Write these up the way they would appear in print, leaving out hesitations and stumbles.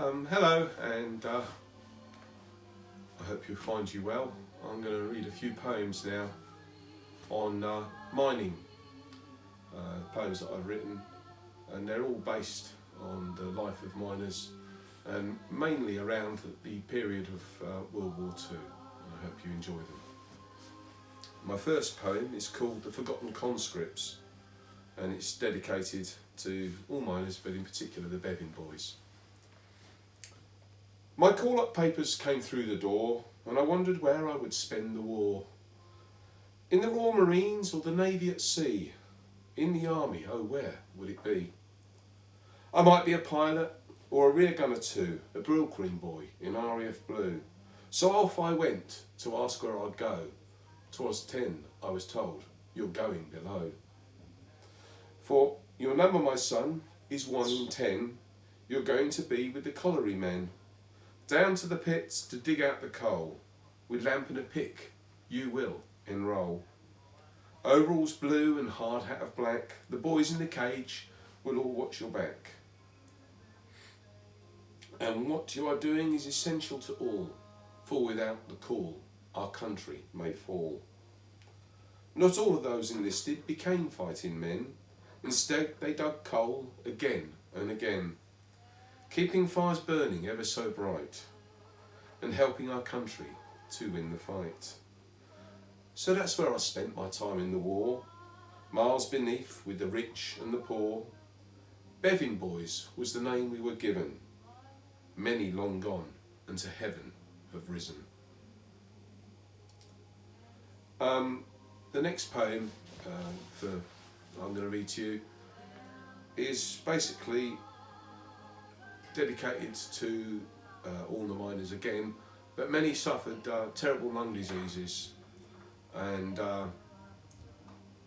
Hello, and I hope you find you well. I'm going to read a few poems now on mining, poems that I've written, and they're all based on the life of miners and mainly around the period of World War II. I hope you enjoy them. My first poem is called The Forgotten Conscripts, and it's dedicated to all miners, but in particular the Bevin boys. My call-up papers came through the door, and I wondered where I would spend the war. In the Royal Marines or the Navy at sea? In the Army, oh where would it be? I might be a pilot or a rear gunner too, a Brill Cream boy in RAF Blue. So off I went to ask where I'd go. 'Twas 10, I was told, you're going below. For your number, my son, is 1 in 10. You're going to be with the colliery men. Down to the pits to dig out the coal. With lamp and a pick, you will enrol. Overalls blue and hard hat of black. The boys in the cage will all watch your back. And what you are doing is essential to all, for without the call, our country may fall. Not all of those enlisted became fighting men. Instead, they dug coal again and again, keeping fires burning ever so bright, and helping our country to win the fight. So that's where I spent my time in the war, miles beneath with the rich and the poor. Bevin boys was the name we were given. Many long gone and to heaven have risen. The next poem I'm going to read to you is basically dedicated to all the miners again, but many suffered terrible lung diseases, and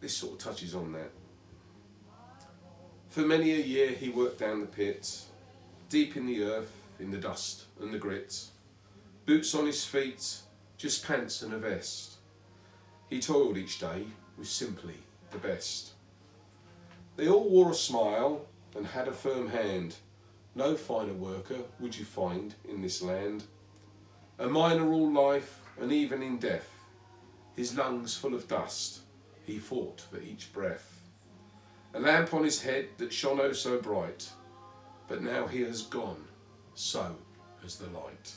this sort of touches on that. For many a year he worked down the pit, deep in the earth, in the dust and the grit, boots on his feet, just pants and a vest. He toiled each day with simply the best. They all wore a smile and had a firm hand. No finer worker would you find in this land. A miner all life and even in death, his lungs full of dust, he fought for each breath. A lamp on his head that shone oh so bright, but now he has gone, so has the light.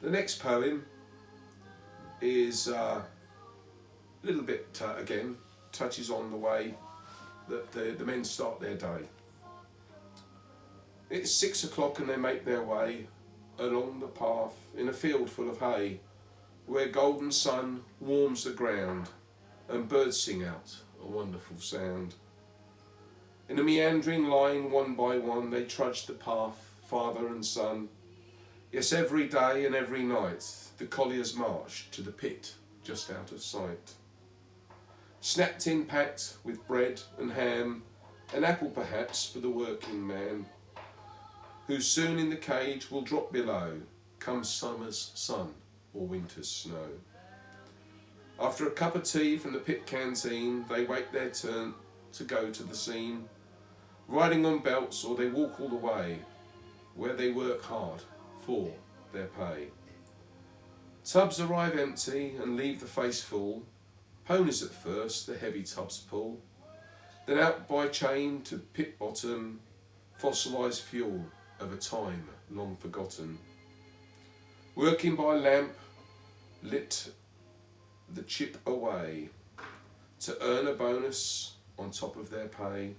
The next poem is a little bit, again, touches on the way that the men start their day. It's 6 o'clock and they make their way along the path in a field full of hay, where golden sun warms the ground and birds sing out a wonderful sound. In a meandering line, one by one, they trudge the path, father and son. Yes, every day and every night, the colliers march to the pit just out of sight. Snapped in packed with bread and ham, an apple perhaps for the working man, who soon in the cage will drop below, come summer's sun or winter's snow. After a cup of tea from the pit canteen, they wait their turn to go to the scene, riding on belts or they walk all the way, where they work hard for their pay. Tubs arrive empty and leave the face full. Ponies at first the heavy tubs pull, then out by chain to pit bottom, fossilised fuel of a time long forgotten. Working by lamp, lit the chip away, to earn a bonus on top of their pay.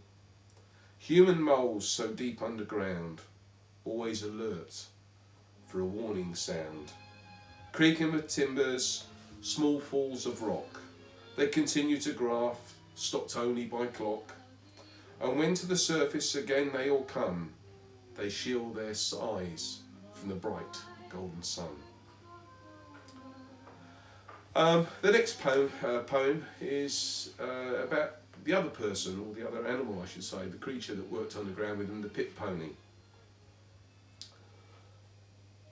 Human moles so deep underground, always alert for a warning sound. Creaking with timbers, small falls of rock, they continue to graft, stopped only by clock. And when to the surface again they all come, they shield their eyes from the bright golden sun. The next poem is about the other person, or the other animal I should say, the creature that worked underground with them, the pit pony.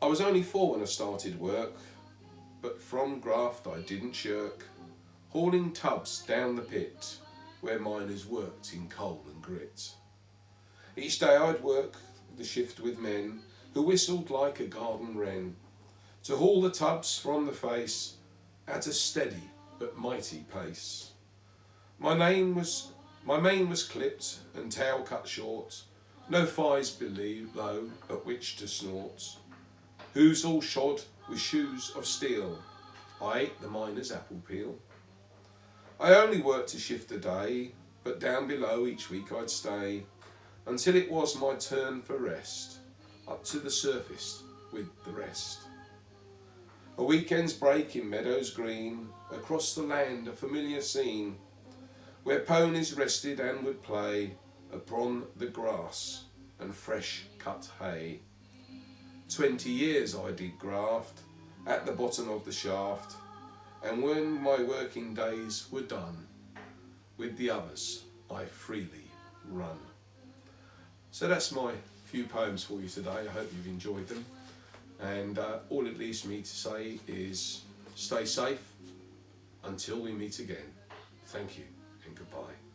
I was only 4 when I started work, but from graft I didn't shirk, hauling tubs down the pit where miners worked in coal and grit. Each day I'd work the shift with men who whistled like a garden wren, to haul the tubs from the face at a steady but mighty pace. My mane was clipped and tail cut short, no thighs below at which to snort. Hoofs all shod with shoes of steel, I ate the miner's apple peel. I only worked a shift a day, but down below each week I'd stay, until it was my turn for rest, up to the surface with the rest. A weekend's break in meadows green, across the land a familiar scene, where ponies rested and would play upon the grass and fresh cut hay. 20 years I did graft at the bottom of the shaft, and when my working days were done, with the others I freely run. So that's my few poems for you today. I hope you've enjoyed them. And all it leaves me to say is stay safe until we meet again. Thank you and goodbye.